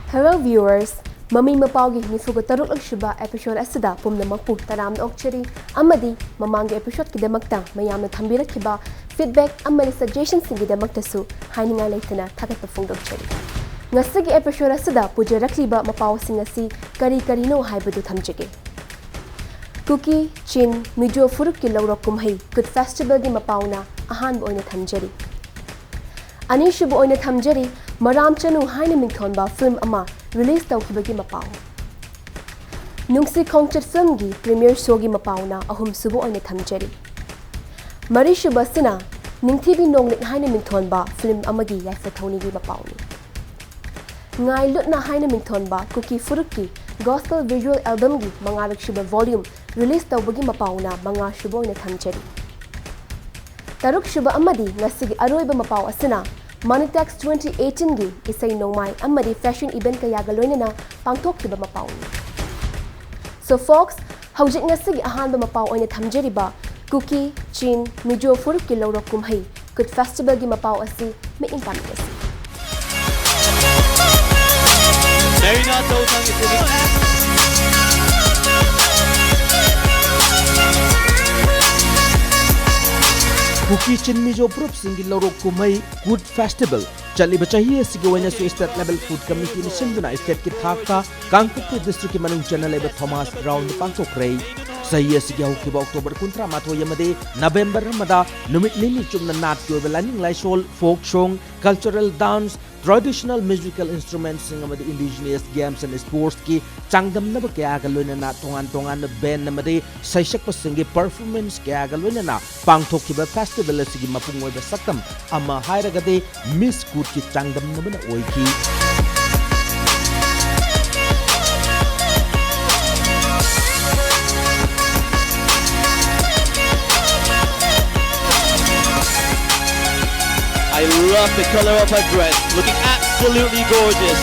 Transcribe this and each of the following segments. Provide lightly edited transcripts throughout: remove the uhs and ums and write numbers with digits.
Hello viewers, Mami Mapao gi nifuga taruk lagshuba episode asida pumnamapu taramna okchari amadi mamang episode kidamakta mayamna thambirakiba feedback amani suggestions singidamaktasu haininga leitana thagatpa phongdokchari. Ngasigi episode asida pujarakliba mapao singasi kari karino haibadu thamjage. Cookie, Chin, Mijo Furuk ki Laurok Kumhai, Good Festival gi Mapauna, Ahan Boina Thamjari. Anishu Boina Thamjari, Maram Chanu Haina Mingthonba film ama release Taukibagi Mapao. Nungsi Kongchat film gi premiere show gi Mapauna, Ahum Subo Oina Thamjari. Marishu Basina, Ningtibi Nonglik Haina Mingthonba film amagi Yaifatoni gi Mapauni. Ngai Lutna Haina Mingthonba, Cookie Furuki, Gospel Visual Album gi Mangarak Shuba Volume release Taubagi Mapauna Manga Shubo Oina Thamjari. Taruk Shuba Amadi Ngasigi Aroiba Mapao Asina Manitex 2018 gi Isay Nongmai Amadi Fashion Event kaya galoina Pangtok Kiba Mapauni. So folks, Haujik Ngasigi Ahanba Mapao Oina Thamjari ba Cookie, Chin, Mijo Furuk ki Laurok Kumhai Good Festival gi Mapao Asi may impami asi. Cookie Chin Mijo Proof Singi Laurok Kumhai Good Festival Chali Bachahi Sigawena Su State Level Food Committee ni Sinduna State ki Thaka Kangpukri District ki Manung Channel Leba Thomas Brown Pangtok Rei Sahiya Sigi Haukiba October Kuntra Mato Yamade November Ramada Numit Nini Chumna Nat Kyobe Laning Laisol Folk Song Cultural Dance Traditional musical instruments amadi indigenous games and sports ki changdam na ba kaya galoina na tongan na band namadi saisak pa singi performance kaya galoina na pangthok ki ba festival sigi mapungoy ba sakam ama hairagade miss good ki changdam na ba na oiki I love the color of her dress, looking absolutely gorgeous.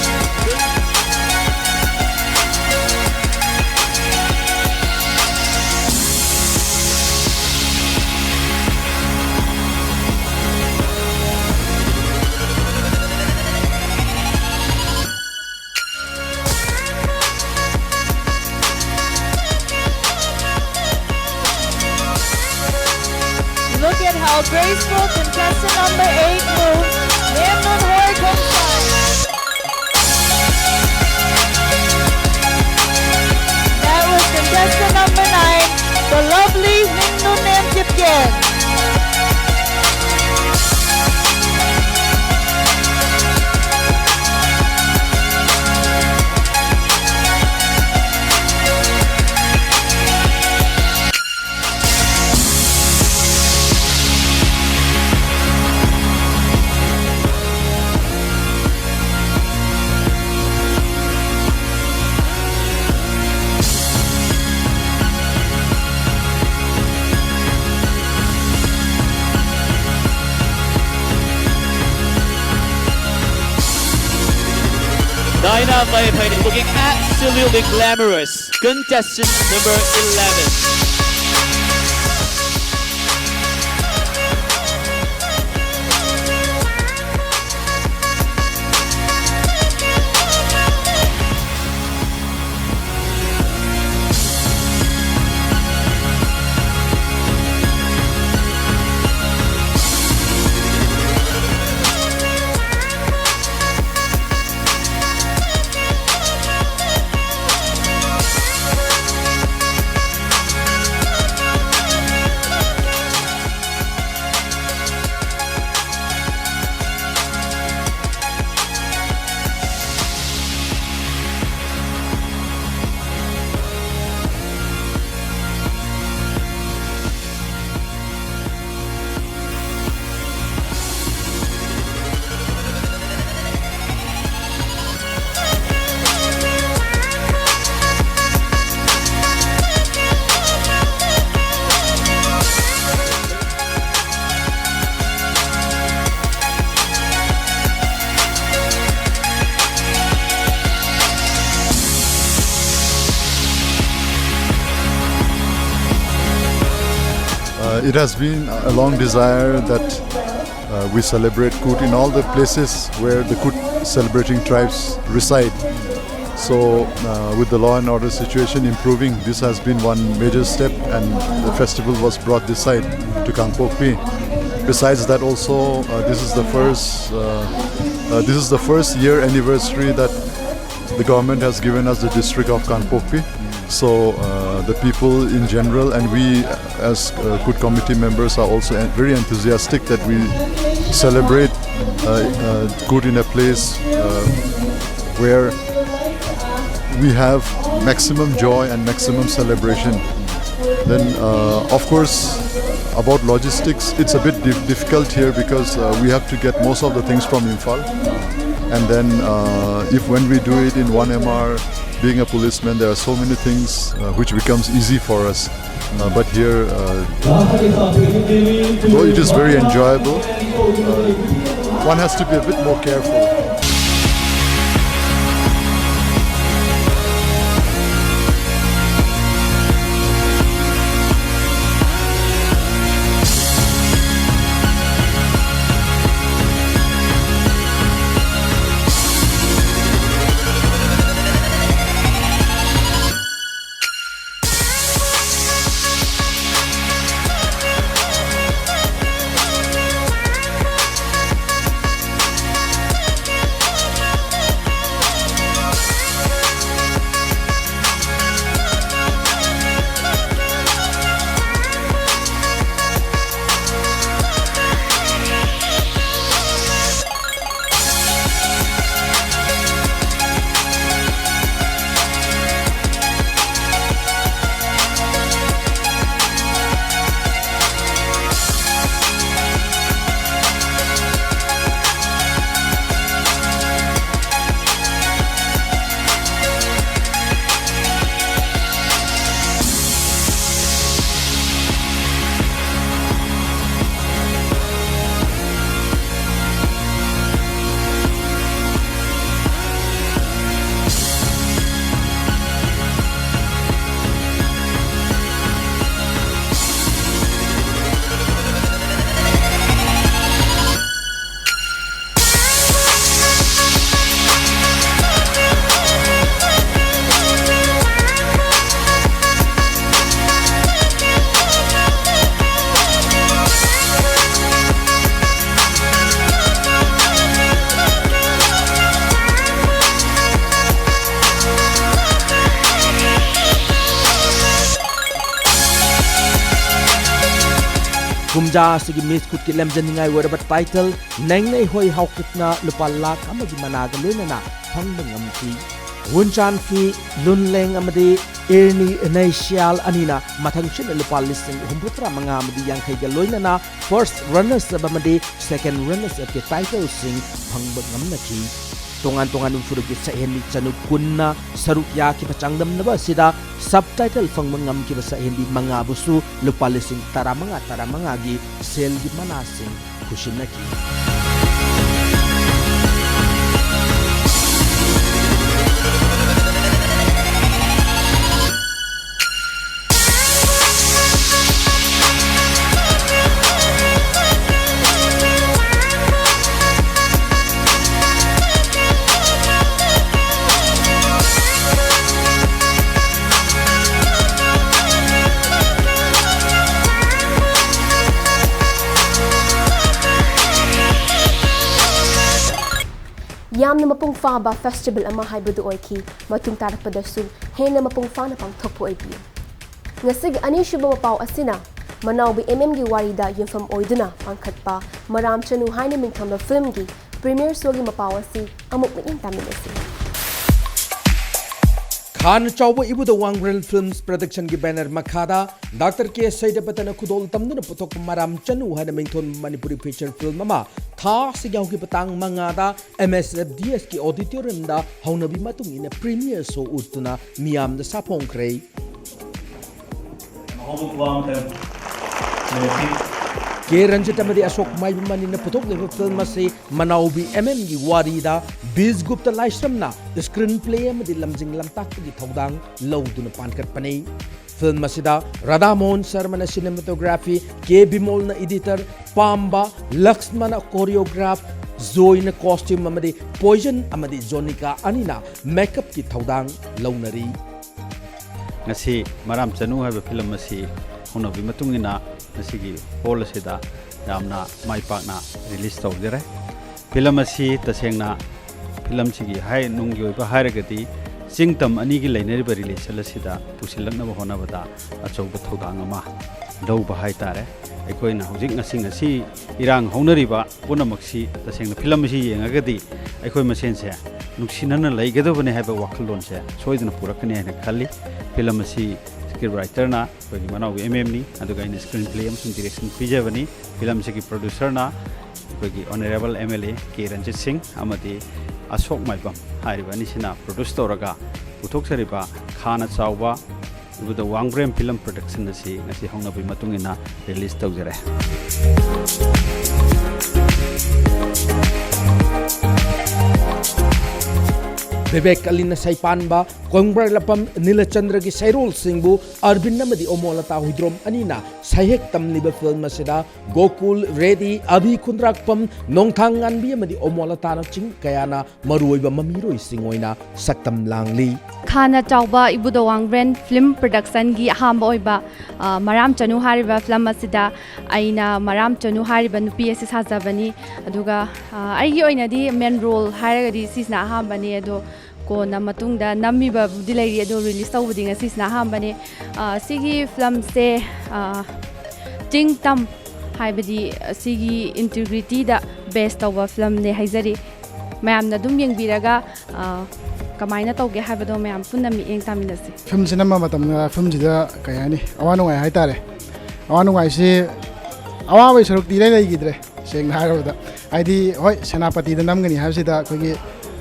Look at how graceful contestant number 8 moves. Nimnun Hor Kumsai. That was contestant number 9, the lovely Nimnun Nemkipgen. Dinah Mayapay looking absolutely glamorous. Contestant number 11. It has been a long desire that We celebrate Kut in all the places where the Kut celebrating tribes reside. So with the law and order situation improving, this has been one major step, and the festival was brought this side to Kangpokpi. Besides that, also this is the first year anniversary that the government has given us the district of Kangpokpi. So the people in general and we as Kut committee members are also very enthusiastic that we celebrate Kut in a place where we have maximum joy and maximum celebration. Then of course about logistics, it's a bit difficult here because we have to get most of the things from Imphal. And then if when we do it in 1MR, being a policeman, there are so many things which becomes easy for us. But here, though it is very enjoyable, one has to be a bit more careful. Kumja sigi Miss Kut ki lemjaningai waraba title nengnei hoi haukitna lupa lak amagi managa loinana phangbangam ki Wunchan ki lunleng amadi erni naisial anina mathangchin lupa listing humputra manga amadi yangkai ga loinana first runners abamadi second runners of the title sing phangbangam na ki tongan ufuruk ki sahendi chanu kunna saruk ya ki pachangdam naba sida subtitle phangmangam ki basa hindi manga busu lupa listing taramanga gi sel gi manasing kushinaki Yamna mapung faba festival ama haibadu oiki matung tarapadasu hena mapung fana pang thokpo oibi ngasig ani shuba mapao asina manawbi gi warida yumfam oiduna pangkhatpa maram chanu haina mingthamba film gi premiere sogi mapao asi amuk ning taminasi Khan Chauba Ibuda Wangrel Films production gi banner Makhada Dr. K. Saidapatana Kudol Tamduna Putok Maram Chanu Hana Mington Manipuri feature film mama Tha Sigaw ki Patang Mangada MSFDS ki auditorium da Haunabi Matung in a premiere so utuna Miam the Sapong Krei K. Ranjitamadi Ashok Maibumani na Putok level film say Manaubi gi Warida Biz Gupta Laishramna the screenplay amadi lamjing lamtak gi thodang lawduna pankat panei Film asida Radhamon Sharmana cinematography, K Bimolna editor, Pamba, Laxmana choreograph, Zoe na costume amadi Poison amadi Jonica Anina makeup ki thaudang launari. Ngasi maram chanu haiba film asi hono bi matungina ngasi gi hall asida yamna mai pakna release tawdire. Film asi tasengna film chigi hai nunggi oiba hairagati singtam ani gi lainariba release asida pusilakna hona bada achauba thaudang ama lawba hai tare. Aikoina hojik ngasi irang haunariba punamaksi tasengna film si yengagadi aikoi masen se nuksinana laigadobane haiba wakhallon se soidana purakani haina khalli. Film asi script writer na kogi manau mm ni aduga in screenplay amsung direction pijabani. Film si producer na kogi honorable MLA K Ranjit Singh amadi Ashok Maipam hairibani sina produce toraga puthokchariba khana chawba the Wangbrem film production asi ngasi hongna bi matungina release tawjare. Bebek Alina Saipanba, Kongbar Lapam Nilachandra ki Sairol Singbu, Arbin Namadi Omolata Hudrom Anina, Sahek Tamliba film Masida, Gokul, Reddy, Abi Kundrakpam, Nongtang Anbi Madi Omolata Ching Kayana, Maruiba Mamiro Singoina, Saktam Langli. Khana Chauba Ibudo Wangbrand film production gi ahamba oiba Maram Chanu hariba film asida aina Maram Chanu hariba nupi asi sajabani aduga aigi oinadi main role haragadi sisna ahambani ado ko na matungda namiba budilai ado release tawbudi nga sisna ahambani sigi film se tingtam haibadi sigi integrity da based tawba film ne haizari mayamna dum yengbiraga kamaina tawge haibado mayam punna mi eng taminasi film cinema matamna film jida kayani awanu ngai haitare awanu ngai si awa bai saruk tire lai gidre seng harabada aidi hoi senapati da namgani habsida kogi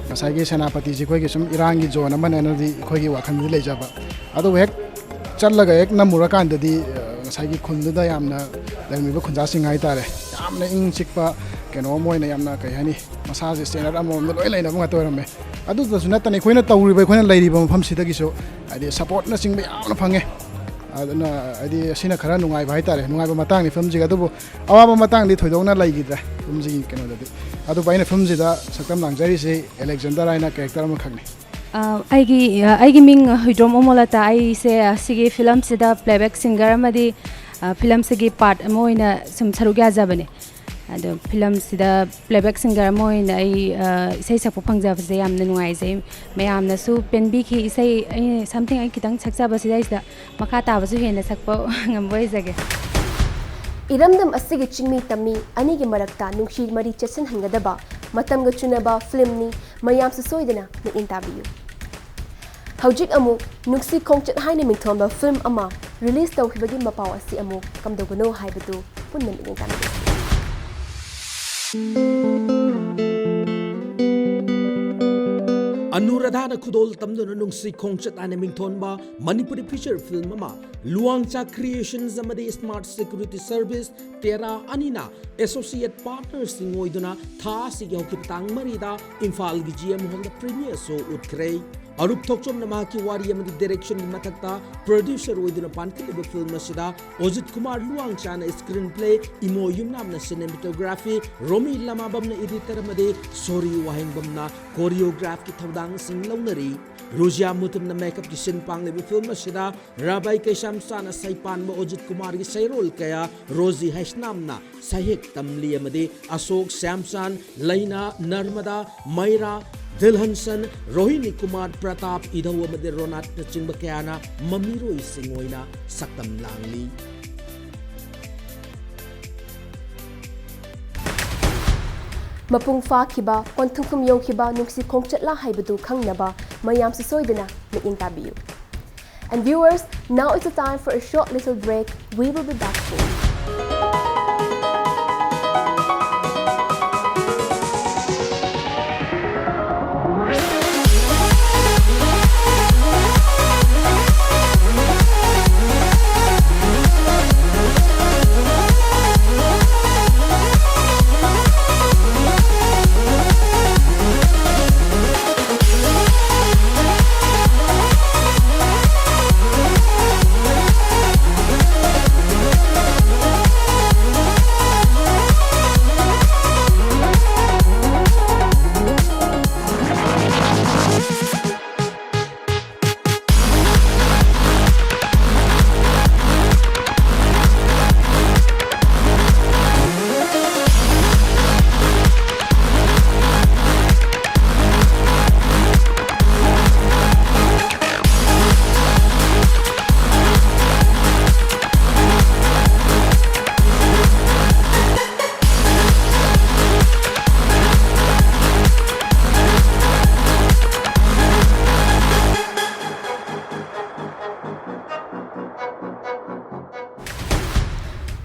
masagi senapati ji kogi sum irangi zone amana nadi kogi wakhan di leijaba adu hek challaga ek namura kan dadi masagi khundu da yamna lagmiba khunja sing haitare yamna ing chikpa keno moina yamna kayani massage standard amom loi laina bunga torambe adu da sunatani khoina tawriba khoina lairiba mafam sidagi so adi support na singba yamna phange aduna adi asina khara nungai bai tare nungai ba matang ni film jiga dubu awaba matang di thoidona laigidra film ji keno dadi adu baina film ji da saktam langjari se Alexander aina character ma khagni aigi ming hidrom omolata ai se sigi film sida playback singer amadi film sigi part amoina sum sarugya jabane ado film sida playback singer amoina ai isai sakpo phangjabase yamna nungai se mayamna su penbi ki isai something ai kitang sakjaba sida isda makha tabasu hena sakpo ngamboi jage Iramdam asigi chingmi tammi anigi marakta nungshi mari chesin hangadaba matamga chunaba film ni mayam su soidana na interview Haujik amu nungsi kongchat haina mingthomba film ama release tawkhibagi mapao asi amu kamdogano haibadu punnan ing tambi Anuradhana Kudol Tamduna Nungsi Kongchat Animingtonba, Manipuri feature film ama, Luangcha Creations amadi Smart Security Service, Tera Anina, Associate Partners Singoiduna, Tha Sigi Hokiptang Marida, Infal GM Hall the premiere so Utkray. Arup Tokchom Namaki Wari amadi direction ni matakta, producer Oiduna Pankiliba film Masida, Ojit Kumar Luangcha na screenplay, Imo Yumnam na cinematography, Romi Lamabam na editor amadi, Sorry Wahingbam na choreograph ki thawdang sing launari, Ruzia Mutum na makeup ki sinpang liba film Masida, Rabay Kaisham Sana Saipan mo Ojit Kumar ki sayrol kaya, Rosie Haishnam na Sahik Tamli amadi, Asok Samson, Laina, Narmada, Mayra, Dilhansan, Rohini Kumar Pratap, Idawa Madi Ronat na Chimbakayana, Mamiro Singoina, Saktam Langli. Mapung fa kiba, kontungkum yong kiba nungsi kongchat la haibadu kangnaba, mayam si soidana na interview. And viewers, now it's the time for a short little break. We will be back soon.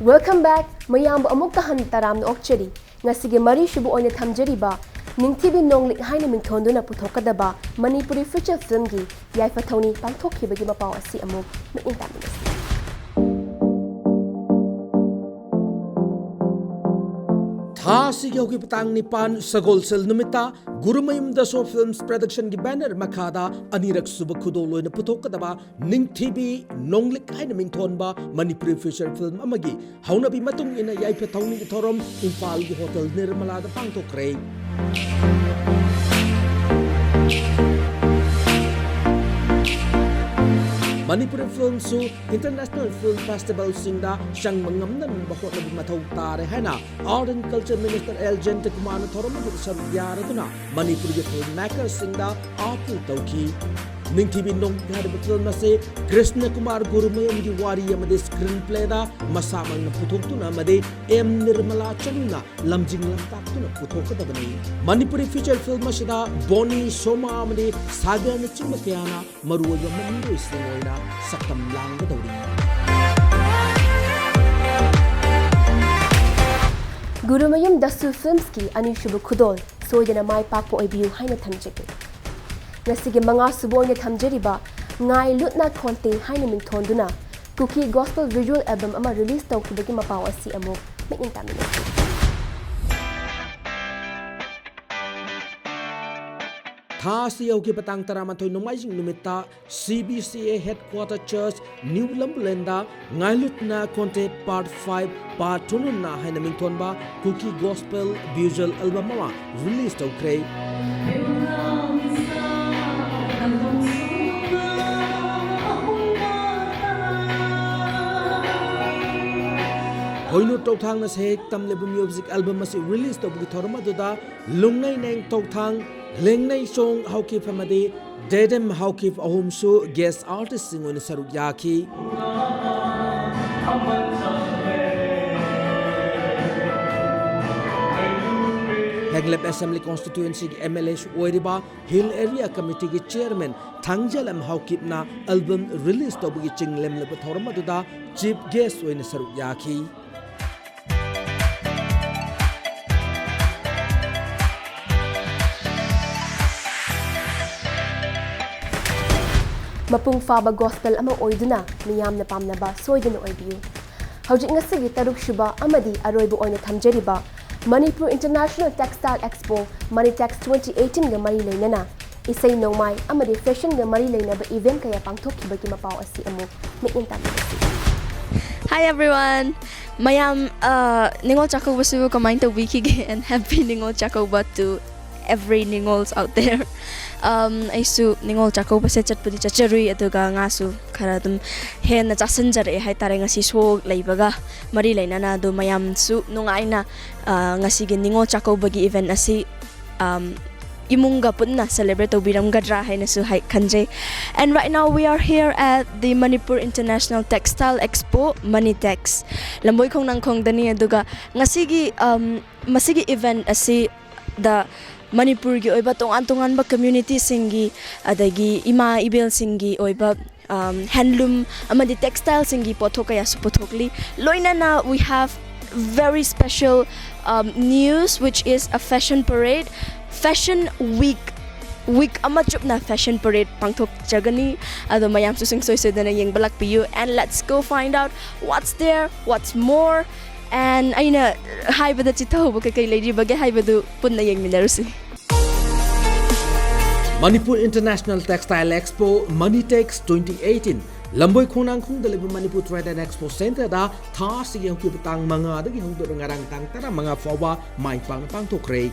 Welcome back, mayam amuk tahan taram okcheri. Ngasige mari shubu oine thamjeriba. Ningtibi nonglik haina mingthonduna puthokadaba Manipuri feature film gi yaifa thoni pangthokkhibagi mapao asi amuk na intaminasi. Thasi gi hoki patang nipan sagol sel numita gurumayum daso films production gi banner makada anirak suba khudo loina puthokadaba ningthibi nonglik haina mingthonba Manipuri feature film amagi haunabi matung ina yaifa thoni gi thorom Imphal gi hotel Nirmala da pangthokre. Manipur Film Su International Film Festival Singda Shang Mangamnan Bahot Nabi Matau Tare Hana Art and Culture Minister L. Jente Kumana Thoroma Yaratuna Manipur Filmmaker Singda Apul Tauki Ningtibi Nong Had Film Nase Krishna Kumar Gurumayam Diwari Yamade screenplay da Masamang Putokuna Made M. Nirmala Chanuna Lamjing Lamtaktuna Putokadabani Manipuri feature film Mashida Boni Soma Amade Saga Chimakayana Maru Yamandu Islingoina Sakam Langadori Gurumayum Dasu Filmski Anishubu Kudol Soyana Mai Papo Ibiu Haina Thamjeki Nasige Manga Suboyna Thamjeriba Ngai Lutna Konte Haina Mingthonduna Cookie Gospel Visual Album Ama release Tawkibagi Mapao Asi Amo Na intaminasi. Thasi yogi patang taramantoy nomaising numita CBCA Headquarter Church New Lamblenda ngailut na konte part 5 part 2 na haina mingthonba Cookie Gospel Visual Album ma release tawkre Hoino tawthang na sehek tamlebu music album masi release tawbugi thorma duda lungnai neng tawthang Lengnai song Haukif Hamade, Dedem Haukif Ahumsu, guest artist sing on Saruk Yaki. Heglep Assembly Constituency MLA Oiriba, Hill Area Committee Chairman, Tangjalam Haukipna, album release to Bugi Ching Lemle Thormaduda, chief guest on Saruk Yaki. Mapung faba gospel ama oiduna miyam na pamnaba soiduna oibiu. Hawjik ngasigi taruk shuba amadi aroibu oina thamjeriba Manipur International Textile Expo Manitex 2018 ga mari lainana isay nongmai amadi fashion ga mari lainaba event kaya pangthokkibagi mapao asi amo na intaminasi. Hi everyone! Mayam Ningol Chakoba su kamain to wiki and happy Ningol Chakoba to every Ningols out there. Aisu Ningol Chakoba se chatpudi chacharui aduga ngasu karadum hen na chasanjare hai tare ngasi so leibaga mari lainana do mayam su nungaina ngasi ge Ningol Chakoba gi event asi imunga punna celebrate obiram gadra hai na su hai khanje. And right now we are here at the Manipur International Textile Expo Manitex lamboy khong nang khong dani aduga ngasi gi masigi event asi the Manipur gi oiba tongan ba community singi adagi ima ibel singi oiba handloom amadi textile singi pothokaya su pothokli loinana we have very special news which is a fashion week ama chupna fashion parade pangthok jagani ado mayam su sing soi sedana yeng balak piyu and let's go find out what's there, what's more. And aina haibada chitaw ba kay lady bage haibadu punna yeng minarusi. Manipur International Textile Expo Manitex 2018 Lamboy khonang khong dalibu Manipur Trade and Expo Center da thasi yang kipatang manga dagi hongdo ngarang tang tara manga fawa mai pang thokre.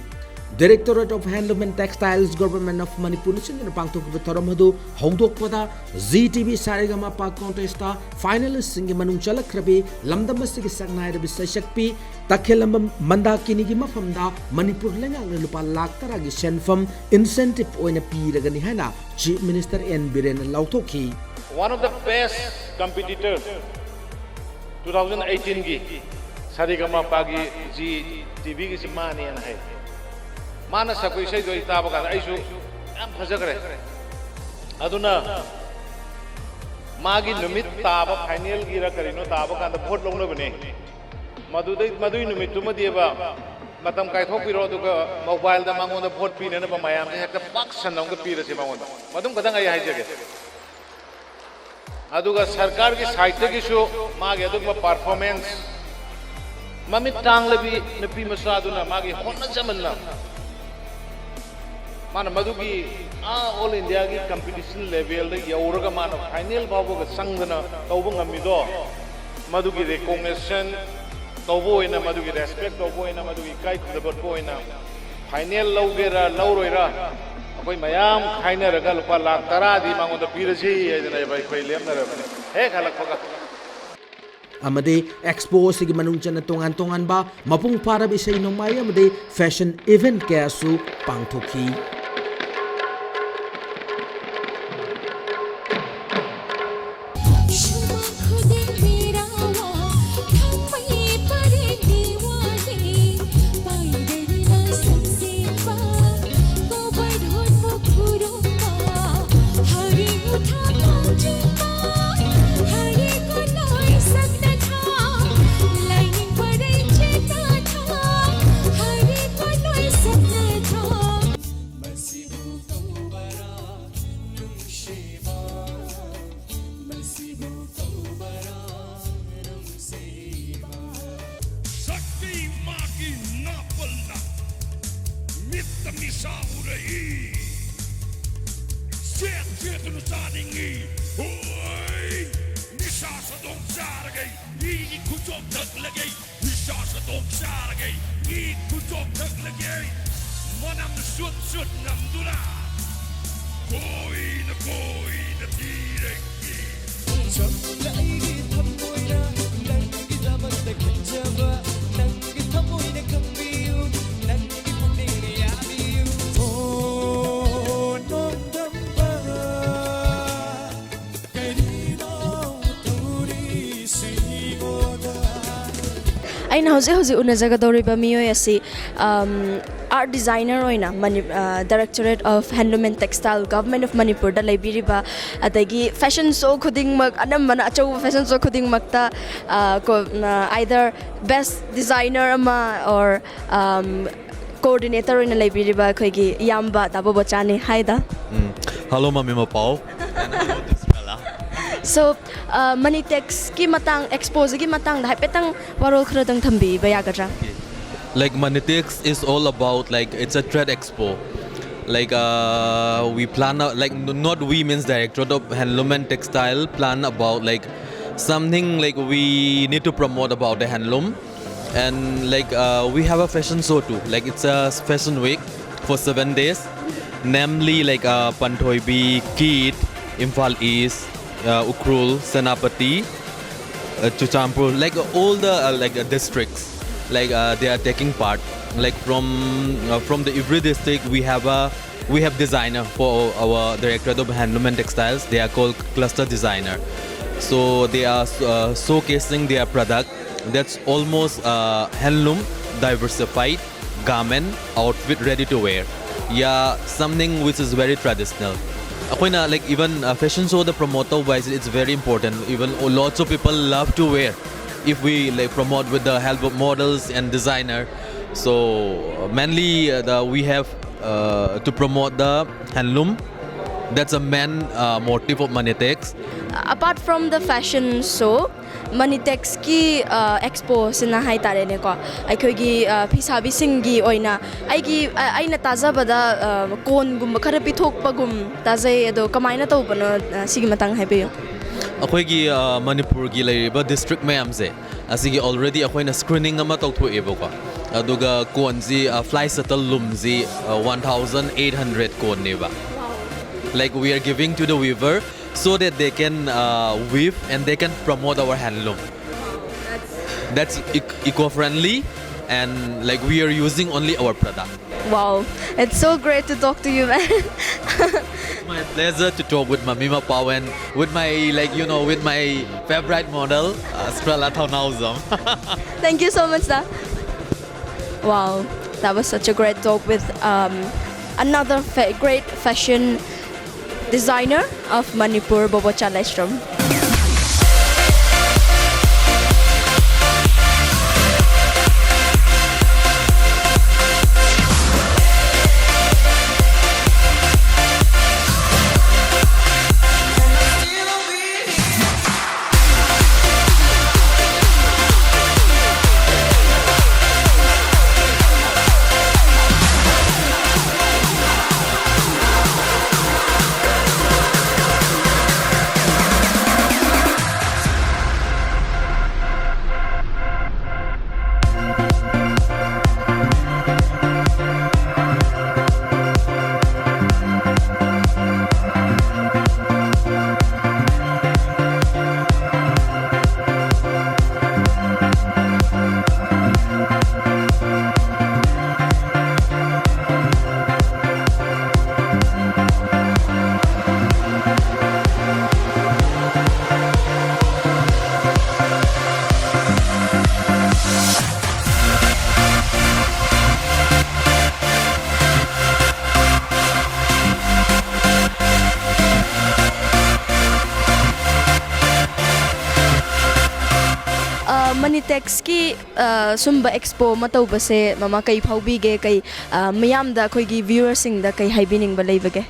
Directorate of Handloom and Textiles Government of Manipur Nisin pangtok betoramadu hongdok pada ZTV Sarigama Park Contest finalist singi manung chalak rabi lamdam sigi sagnai rabi sashakpi takhelambam mandakini gi mafamda Manipur lengang lupa lakh taragi senfam incentive oina piragani hana Chief Minister N Biren Lauthoki. One of the best competitors 2018 gi Sarigama Pagi ZTV gi simani an hai Mana sakoi sai doi taba kan aisu am phajagre aduna magi numit taba final gi ra karino taba kan vote longna bane madui numitu madiba matam kai thokpiro aduga mobile da mangonda vote pinanaba mayam se hekta pak sanamga pirasi mangonda madum kadang ai haijage aduga sarkar ki side te gisu mage aduga performance mamit tang labi napi masaduna mage honna jamanna mana madugi all India ki competition level da yauraga mana final babuga sangdana tawba ngamido madugi recognition tawbo ina madugi respect tawbo ina madugi kai khudabot bo ina final lawgera lawroira akoi mayam khaina raga lupa lakh tara di mangoda pirasi edina bai khoi lemna rabani he khalak phaga amade expo sigi manung chana tongan ba mapung parab isai nomai amade fashion event kaya su pangthoki aina hoje unajaga doriba miyo asi art designer oina Directorate of Handloom and Textile Government of Manipur da laibiriba adagi fashion show khuding mak anamana achau fashion show khuding makta either best designer ama or coordinator oina laibiriba khoigi yamba tabo bachani haida Hello Mami Mapao. So Manitex ki matang expose ki matang da petang warol khradang thambi bayagadra Like Manitex is all about like it's a trade expo. Like we plan out like not we means Directorate of Handloom and Textile plan about like something like we need to promote about the handloom and like we have a fashion show too. Like it's a fashion week for 7 days. Namely like Panthoibi, Keet, Imphal East, Ukrul, Senapati, Chuchampur, like all the districts, like they are taking part. Like from the every district we have designer for our Directorate of Handloom and Textiles. They are called cluster designer. So they are showcasing their product. That's almost handloom, diversified garment, outfit ready to wear. Yeah, something which is very traditional. Like even fashion show, the promoter wise, it's very important. Even lots of people love to wear. If we like promote with the help of models and designer, so mainly we have to promote the handloom. That's a main motive of Manitex. Apart from the fashion show, Manitex ki expo sinahai tare ne ko aikhogi phisabi singi oina aina taza bada kon gum khara pithok pagum tazai edo kamaina to bano sigi matang haibe Akhoigi Manipur gi laiba district mayam se asigi already akhoina screening ama tawthu ebo ko aduga konji fly shuttle lumji 1800 kon neba. Like we are giving to the weaver so that they can weave and they can promote our handloom. That's eco-friendly and like we are using only our product. Wow, it's so great to talk to you, man. It's my pleasure to talk with Mami Mapao and with my with my favorite model, Strela Thaunauzam. Thank you so much, da. Wow, that was such a great talk with another great fashion designer of Manipur, Bobo Chalestrom. Manitex ki sumba expo matawbase mama kay phawbige kay mayamda akoigi viewers singda kay haibining balaybage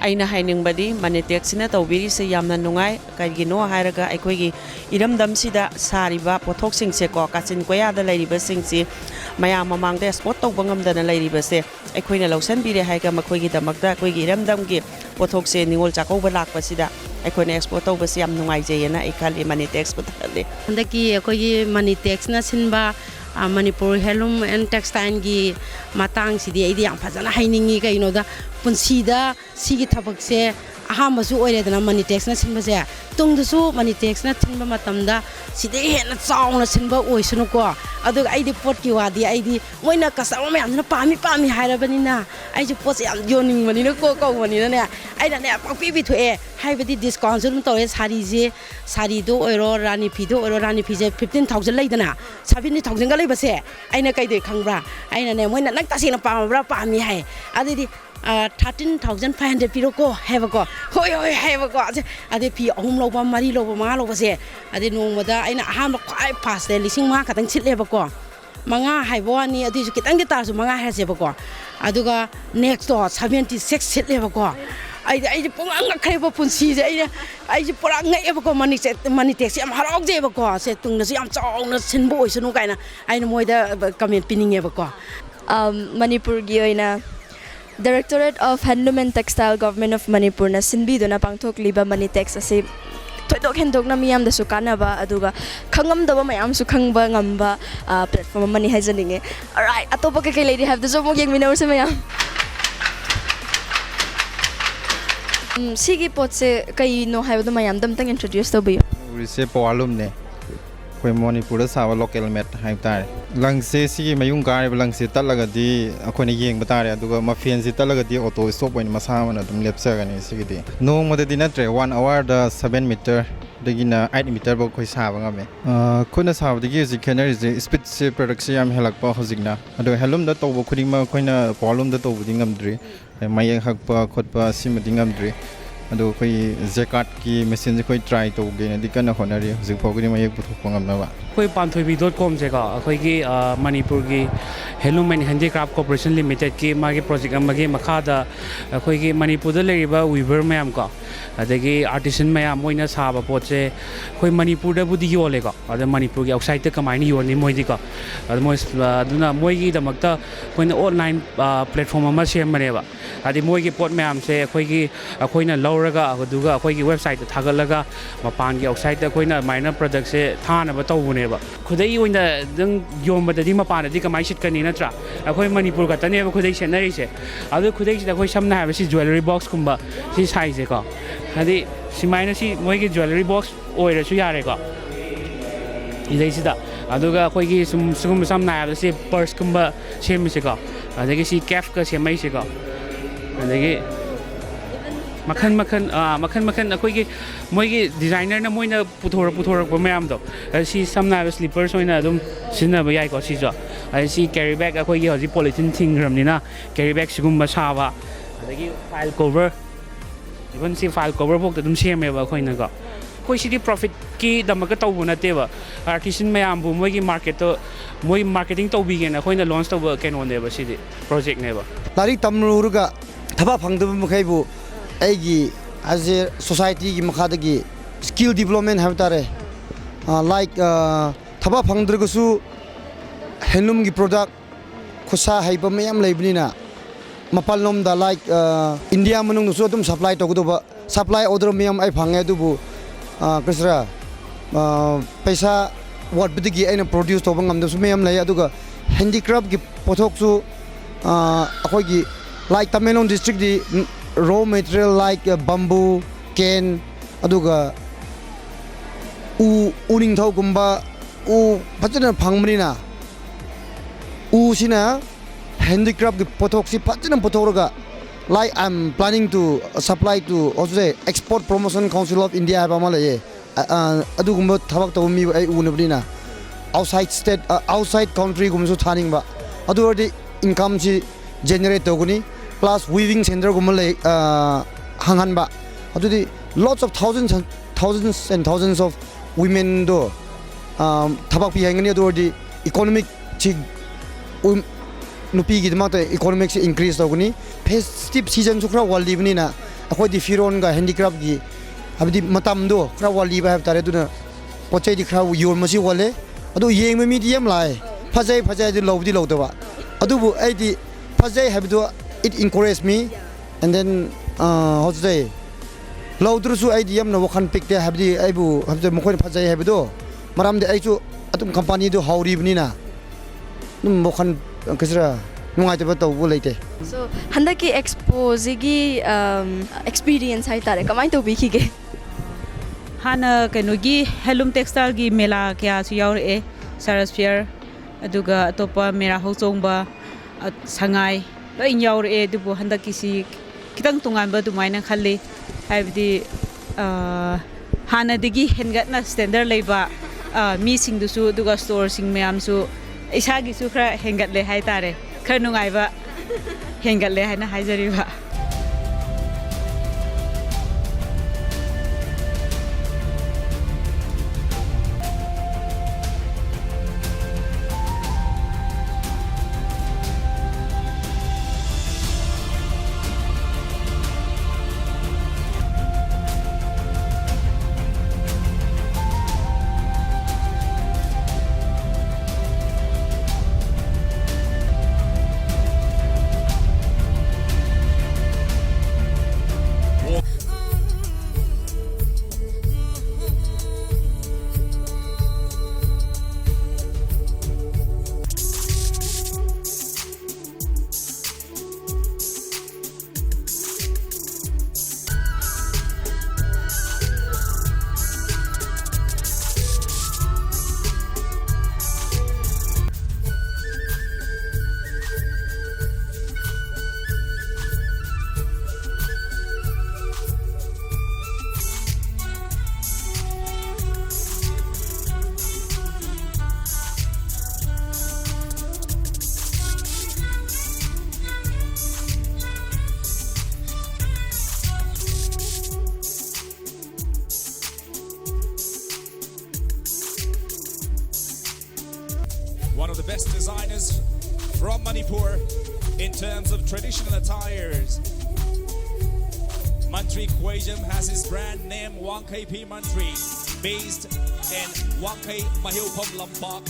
aina hainingbadi Manitex sina tawbiri se yamna nungai kaigino hairaga aikoigi iramdam sida sariba pothok singse ko kachin koya da lairiba singsi mayam mamang de spot tawba ngamdana lairiba se aikoina lausan bire haiga makoigi damakda aikoigi iramdam gi pothok se ningol chakauba lakpa sida aikoina export tawba se yam nungai jeyena ikali Manitex puthalle handaki aikoigi Manitex na sinba Manipur Handloom and Textile gi matang sidi aidi yam phajana hainingi kaino da punsida sigi thabakse ahamasu oiredana Manitex na sinbase tungdasu Manitex na thinba matamda sidai hena chauna sinba oisunu ko adu aidi pot ki wadi aidi moina kasama yamna pami hairabanina aiji pot yam yoning manina ko manina ne aina ne papi bi thoe haibadi discount zum tore sari do oiro rani pido oiro rani pije 15000 leidana 17000 ga leibase aina kaide khangbra aina ne moina nak tasina pamabra pami hai adidi 13,500 piro ko have ko hoi have ko ade pi ahum loba mari loba ma loba se ade nongmada aina aham khwai pass de lising ma katang chitleba ko manga haibo ani adi su kitang gitar su manga haseba ko aduga next to 76 chitleba ko ai pungang khaiba punsi je ai pura ngai ba ko Manitex yam harok je ba ko se tungna su yam chawna sinbo isunu kaina aina moida comment pininge ba ko Manipur gi oina Directorate of Handloom and Textile Government of Manipur na sinbido na pangthok liba Manitex ase thoidok hendok na miyam da sukana ba aduga khangam da ba mayam su khangba ngamba platform mani hajaninge alright atopa ke lady have the zo mo yeng minor se mayam sigi pot se kai no have the mayam dam tang introduce to biyo se poalum ne koi Manipur sawa local met haibtar langse sigi mayung kare langse talagadi akhone yeng batare aduga mafian si talagadi auto stop oin masamana dum lepsa gani sigidi no modadi natre 1 hour da 7 meter dagina 8 meter bo koi saba ngame khuna saba digi ji khenari je speed se production yam helakpa hojigna adu helum da tobo khudima khoina polum da tobo dingamdri mayeng hakpa khotpa simadi ngamdri adu koi zekat ki machine koi try to ge na dikana honari hojik phogri mayek puthok ngamna ba koi panthoibi.com je ka koi gi Manipur gi Handloom and Handicraft Corporation Limited ki magi project amagi makhada koi gi Manipur da leriba weaver mayam ka adagi artisan mayam moina saba poche koi Manipur da budi yole ka ada Manipur gi outside ta kamaini yoni moidi ka aduna moi gi damakta koina online platform ama share mane ba adi moi gi pot mayam se koi gi koina lauraga aduga koi gi website ta thagalaga mapan gi outside ta koina minor product se thana ba tawune ba khudai oina dang yomba da di mapan di kamai shit kani natra akoi Manipur ka tane ba khudai senari se adu khudai sida koi samna ha si jewelry box kumba si size ka adi simaina si moi gi jewelry box oira su yare ka idai sida aduga koi gi sum samna ha si purse kumba semi se ka adagi si cap ka semai se ka adagi makan akoi gi moi gi designer na moina puthor ba mayam do si samna slippers oina dum sinna ba yai ko si jo si carry bag akoi gi hoji polythene thingram ni na carry bag sigum ba sawa adagi file cover even si file cover bok dum seme ba khoi na ko koi si profit ki damaka tawu na te ba artisan mayam bu moi gi market to moi marketing to bi gen khoi na launch to ba ken on de ba si project ne ba tari tamruga thaba phangdum mkhai bu aigi as a society gi makhadagi skill development have tare like thaba phangdrgusu handloom gi product khusa haiba mayam leibnina mapalnom da like India manung su dum supply to gudoba supply order mayam ai phange dubu krisra paisa what bidigi aina produce to bangam su mayam lai aduga handicraft gi pothok su akhoi gi like Tamil district di raw material like bamboo cane aduga uning thau gumba phajana phangmrina sina handicraft gi pothok si phajana pothoraga like I'm planning to supply to also export promotion council of India ba malaye adugumba thabak to mi ai unabrina outside state outside country gumsu thaning ba adu income si generate toguni plus weaving center gumale hangan ba adudi lots of thousands and thousands of women do ꯊꯕꯛ ꯄꯤ ꯍꯥꯏꯒꯅꯤ ꯑꯗꯨ ꯑꯣꯏꯔꯗꯤ economic ꯁꯤ ꯅꯨꯄꯤꯒꯤꯗꯃꯛꯇ ꯏꯀꯣꯅꯣꯃꯤꯛꯁꯤ increase ꯇꯧꯒꯅꯤ festive ꯁꯤꯖꯟꯁꯨ ꯈꯔ ꯋꯥꯠꯂꯤꯕꯅꯤꯅ ꯑꯩꯈꯣꯏꯗꯤ ꯐꯤꯔꯣꯟꯒ ꯍꯦꯟꯗꯤꯀ꯭ꯔꯥꯐꯀꯤ ꯍꯥꯏꯕꯗꯤ ꯃꯇꯝꯗꯣ ꯈꯔ ꯋꯥꯠꯂꯤꯕ ꯍꯥꯏꯕ ꯇꯥꯔꯦ ꯑꯗꯨꯅ ꯄꯣꯠ ꯆꯩꯗꯤ ꯈꯔ ꯌꯣꯟꯕꯁꯤ ꯋꯥꯠꯂꯦ ꯑꯗꯨ ꯌꯦꯡꯕ ꯃꯤꯗꯤ ꯌꯥꯝ ꯂꯥꯛꯑꯦ ꯐꯖꯩ ꯍꯥꯏꯗꯤ ꯂꯧꯕꯗꯤ ꯂꯧꯗꯕ ꯑꯗꯨꯕꯨ ꯑꯩꯗꯤ ꯐꯖꯩ ꯍꯥꯏꯕꯗꯣ ꯏꯠ ꯏꯟꯀꯣꯔꯦꯖ ꯃꯤ ꯑꯦꯟ ꯗꯦꯟ ꯍꯧꯖꯤꯛ ꯂꯧꯗ꯭ꯔꯁꯨ ꯑꯩꯗꯤ ꯌꯥꯝꯅ ꯋꯥꯈꯜ ꯄꯤꯛꯇꯦ ꯍꯥꯏꯕꯗꯤ ꯑꯩꯕꯨ ꯍꯥꯏꯕꯗꯤ ꯃꯈꯣꯏꯅ ꯐꯖꯩ ꯍꯥꯏꯕꯗꯣ ꯃꯔꯝꯗꯤ ꯑꯩꯁꯨ ꯑꯗꯨꯝ ꯀꯝꯄꯅꯤꯗꯣ ꯍꯧꯔꯤꯕꯅꯤ나 ꯑꯗꯨꯝ ꯋꯥꯈꯜ ꯀꯩꯁꯤꯔ ꯅꯨꯡꯉꯥꯏꯇꯕ ꯇꯧꯕ ꯂꯩꯇꯦ So ꯍꯟꯗꯛꯀꯤ ꯑꯦꯛꯁꯄꯣꯁꯤꯒꯤ ꯑꯦꯛꯁꯄꯤꯔꯤꯌꯦꯟꯁ ꯍꯥꯏꯇꯥꯔꯦ ꯀꯃꯥꯏꯅ ꯇꯧꯕꯤꯈꯤꯒꯦ ꯍꯥꯟꯅ ꯀꯩꯅꯣꯒꯤ ꯍꯦꯟꯂꯨꯝ ꯇꯦꯛꯁꯇꯥꯏꯜꯒꯤ ꯃꯦꯂꯥ ꯀꯌꯥꯁꯨ ꯌꯥꯎꯔꯛꯑꯦ ꯁꯔꯁ ꯐꯤꯌꯔ ꯑꯗꯨꯒ ꯑꯇꯣꯞꯄ ꯃꯦꯔꯥ ꯍꯧꯆꯣꯡꯕ ꯁꯉꯥꯏ ꯂꯣꯏ ꯌꯥꯎꯔꯛꯑꯦ ꯑꯗꯨꯕꯨ ꯍꯟꯗꯛꯀꯤꯁꯤ ꯈꯤꯇꯪ ꯇꯣꯉꯥꯟꯕ ꯑꯗꯨꯃꯥꯏꯅ ꯈꯜꯂꯤ ꯍꯥꯏꯕꯗꯤ ꯍꯥꯟꯅꯗꯒꯤ ꯍꯦꯟꯒꯠꯅ ꯁ꯭ꯇꯦꯟꯗꯔ ꯂꯩꯕ ꯃꯤꯁꯤꯡꯗꯨꯁꯨ ꯑꯗꯨꯒ ꯁ꯭ꯇꯣꯔꯁꯤꯡ ꯃꯌꯥꯝꯁꯨ ꯏꯁꯥꯒꯤꯁꯨ ꯈꯔ ꯍꯦꯟꯒꯠꯂꯦ ꯍꯥꯏꯇꯥꯔꯦ ꯈꯔ ꯅꯨꯡꯉꯥꯏꯕ ꯍꯦꯟꯒꯠꯂꯦ ꯍꯥꯏꯅ ꯍꯥꯏꯖꯔꯤꯕ One of the best designers from Manipur in terms of traditional attires. Mantri Kwejam has his brand name Wangkai P Mantri, based in Wangkai Mahilpam Lampak.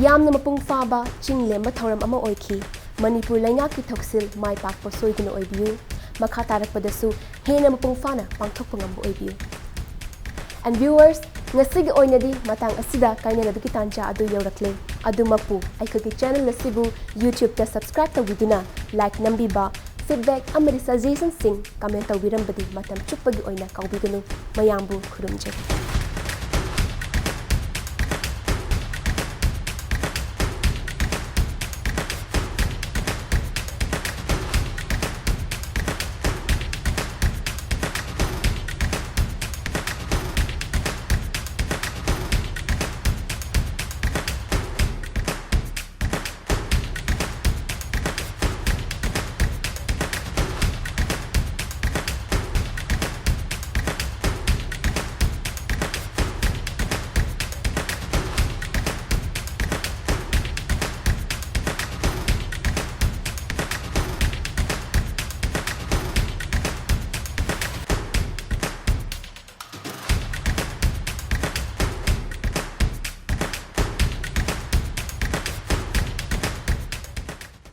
ꯌꯥꯝꯅ ꯃꯄꯨꯡ ꯐꯥꯕ ꯆꯤꯡ ꯂꯦꯝꯕ ꯊꯧꯔꯝ ꯑꯃ ꯑꯣꯏꯈꯤ ꯃꯅꯤꯄꯨꯔ ꯂꯩꯉꯥꯛꯀꯤ ꯊꯧꯁꯤꯜ ꯃꯥꯏ ꯄꯥꯛꯄ ꯁꯣꯏꯗꯅ ꯑꯣꯏꯕꯤꯌꯨ ꯃꯈꯥ ꯇꯥꯔꯛꯄꯗꯁꯨ ꯍꯦꯟꯅ ꯃꯄꯨꯡ ꯐꯥꯅ ꯄꯥꯡꯊꯣꯛꯄ ꯉꯝꯕ ꯑꯣꯏꯕꯤꯌꯨ and viewers ngasiga oinadi matang asida kainanabiki tanja adu yaurakle adumapu aikagi channel asibu YouTube ta subscribe tawiduna like nambiba feedback amari suggestions sing comment tawirambadi matam chuppagi oina kawbiganu mayambu khurumje